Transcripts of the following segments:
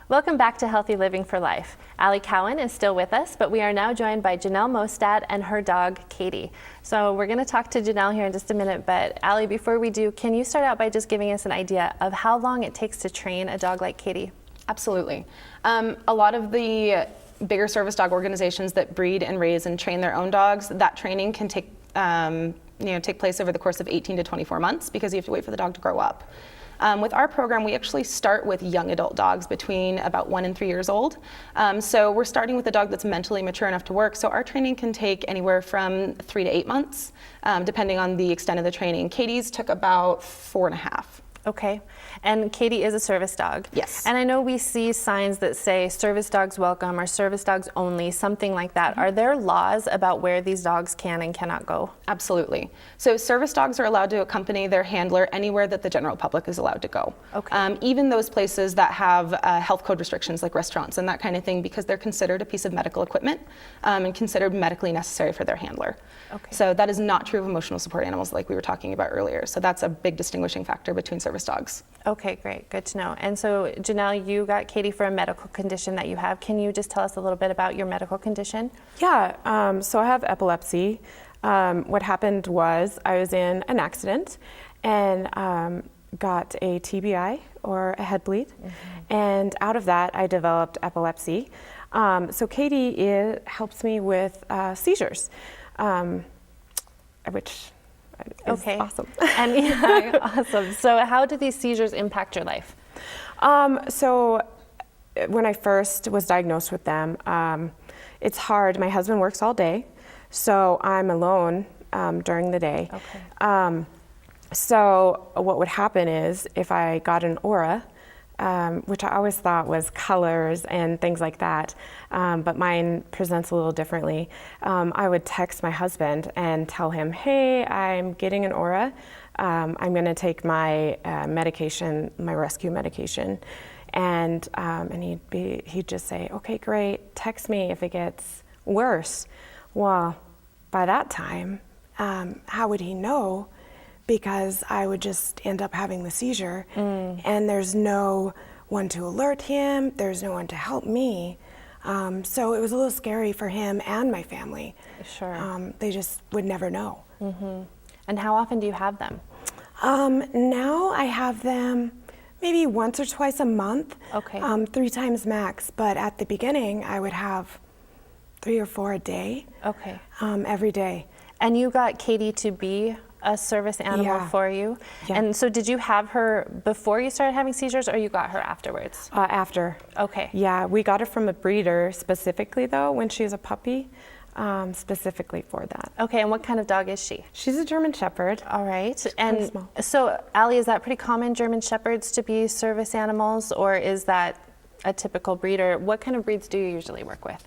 Welcome back to Healthy Living for Life. Allie Cowan is still with us, but we are now joined by Janelle Mostad and her dog, Katie. So we're going to talk to Janelle here in just a minute, but Allie, before we do, can you start out by just giving us an idea of how long it takes to train a dog like Katie? Absolutely. A lot of the bigger service dog organizations that breed and raise and train their own dogs, that training can take place over the course of 18 to 24 months because you have to wait for the dog to grow up. With our program, we actually start with young adult dogs between about 1 and 3 years old. So we're starting with a dog that's mentally mature enough to work. So our training can take anywhere from 3 to 8 months, depending on the extent of the training. Katie's took about 4.5. Okay, and Katie is a service dog. Yes. And I know we see signs that say service dogs welcome or service dogs only, something like that. Mm-hmm. Are there laws about where these dogs can and cannot go? Absolutely. So service dogs are allowed to accompany their handler anywhere that the general public is allowed to go. Okay. Even those places that have health code restrictions like restaurants and that kind of thing, because they're considered a piece of medical equipment and considered medically necessary for their handler. Okay. So that is not true of emotional support animals like we were talking about earlier. So that's a big distinguishing factor between service dogs. Okay, great, good to know. And so Janelle, you got Katie for a medical condition that you have. Can you just tell us a little bit about your medical condition? Yeah, so I have epilepsy. What happened was I was in an accident and got a TBI or a head bleed. Mm-hmm. And out of that I developed epilepsy. So Katie helps me with seizures, which is awesome. And yeah, awesome. So how do these seizures impact your life? So when I first was diagnosed with them, it's hard. My husband works all day, so I'm alone during the day. Okay. So what would happen is if I got an aura, which I always thought was colors and things like that, but mine presents a little differently. I would text my husband and tell him, hey, I'm getting an aura. I'm going to take my medication, my rescue medication. And he'd just say, okay, great, text me if it gets worse. Well, by that time, how would he know? Because I would just end up having the seizure and there's no one to alert him, there's no one to help me. So it was a little scary for him and my family. Sure. They just would never know. Mm-hmm. And how often do you have them? Now I have them maybe once or twice a month, okay. 3 times max, but at the beginning I would have 3 or 4 a day, okay. Every day. And you got Katie to be a service animal for you. Yeah. And so did you have her before you started having seizures or you got her afterwards? After. Okay. Yeah, we got her from a breeder specifically though, when she was a puppy, specifically for that. Okay, and what kind of dog is she? She's a German Shepherd. All right. She's and small. So Allie, is that pretty common, German Shepherds to be service animals, or is that a typical breeder? What kind of breeds do you usually work with?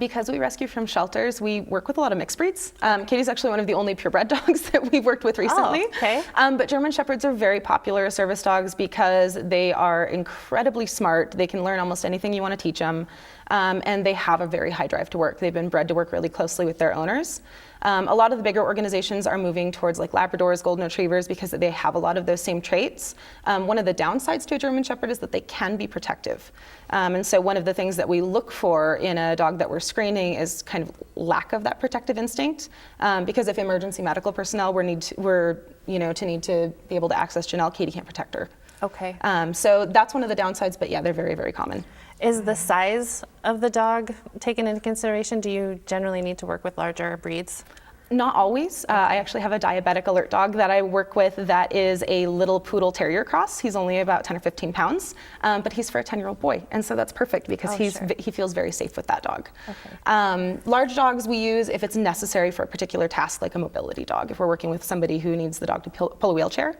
Because we rescue from shelters, we work with a lot of mixed breeds. Katie's actually one of the only purebred dogs that we've worked with recently. Oh, okay. But German Shepherds are very popular as service dogs because they are incredibly smart. They can learn almost anything you want to teach them. And they have a very high drive to work. They've been bred to work really closely with their owners. A lot of the bigger organizations are moving towards like Labradors, Golden Retrievers, because they have a lot of those same traits. One of the downsides to a German Shepherd is that they can be protective. And so one of the things that we look for in a dog that we're screening is kind of lack of that protective instinct. Because if emergency medical personnel need to be able to access Janelle, Katie can't protect her. Okay. So that's one of the downsides, but yeah, they're very, very common. Is the size of the dog taken into consideration? Do you generally need to work with larger breeds? Not always. I actually have a diabetic alert dog that I work with that is a little poodle terrier cross. He's only about 10 or 15 pounds, but he's for a 10-year-old boy. And so that's perfect because he feels very safe with that dog. Okay. Large dogs we use if it's necessary for a particular task, like a mobility dog, if we're working with somebody who needs the dog to pull a wheelchair.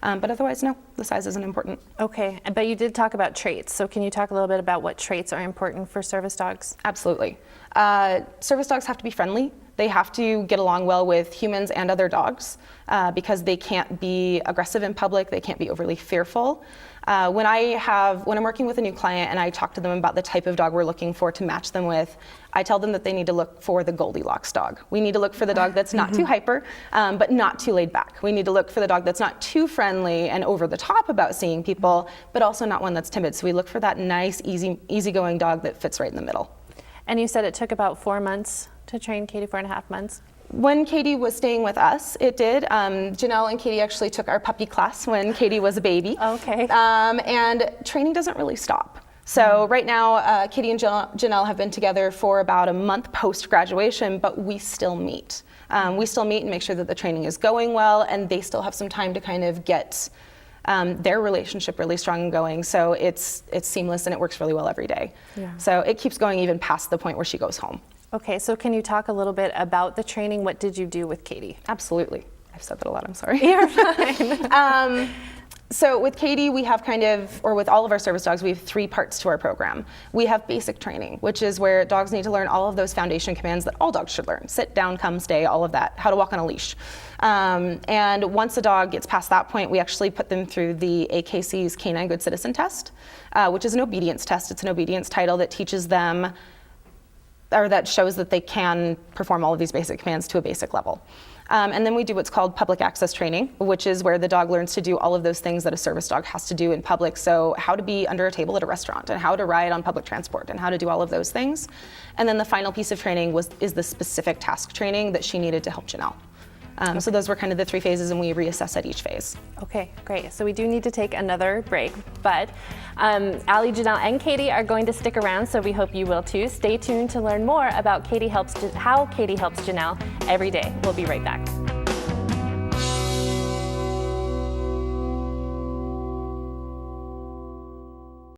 But otherwise, no, the size isn't important. Okay, but you did talk about traits. So can you talk a little bit about what traits are important for service dogs? Absolutely. Service dogs have to be friendly. They have to get along well with humans and other dogs because they can't be aggressive in public, they can't be overly fearful. When I'm working with a new client and I talk to them about the type of dog we're looking for to match them with, I tell them that they need to look for the Goldilocks dog. We need to look for the dog that's not too hyper, but not too laid back. We need to look for the dog that's not too friendly and over the top about seeing people, but also not one that's timid. So we look for that nice, easygoing dog that fits right in the middle. And you said it took about 4 months to train Katie, 4.5 months? When Katie was staying with us, it did. Janelle and Katie actually took our puppy class when Katie was a baby. Okay. And training doesn't really stop. So right now, Katie and Janelle have been together for about a month post-graduation, but we still meet. We still meet and make sure that the training is going well, and they still have some time to kind of get their relationship really strong and going. So it's seamless and it works really well every day. Yeah. So it keeps going even past the point where she goes home. Okay, so can you talk a little bit about the training? What did you do with Katie? Absolutely. I've said that a lot, I'm sorry. You're fine. So with Katie, we have with all of our service dogs, we have 3 parts to our program. We have basic training, which is where dogs need to learn all of those foundation commands that all dogs should learn. Sit, down, come, stay, all of that, how to walk on a leash. And once a dog gets past that point, we actually put them through the AKC's Canine Good Citizen Test, which is an obedience test. It's an obedience title that teaches them, or that shows that they can perform all of these basic commands to a basic level. And then we do what's called public access training, which is where the dog learns to do all of those things that a service dog has to do in public. So how to be under a table at a restaurant, and how to ride on public transport, and how to do all of those things. And then the final piece of training is the specific task training that she needed to help Janelle. So those were kind of the 3 phases, and we reassess at each phase. Okay, great. So we do need to take another break, but Allie, Janelle, and Katie are going to stick around, so we hope you will too. Stay tuned to learn more about how Katie helps Janelle every day. We'll be right back.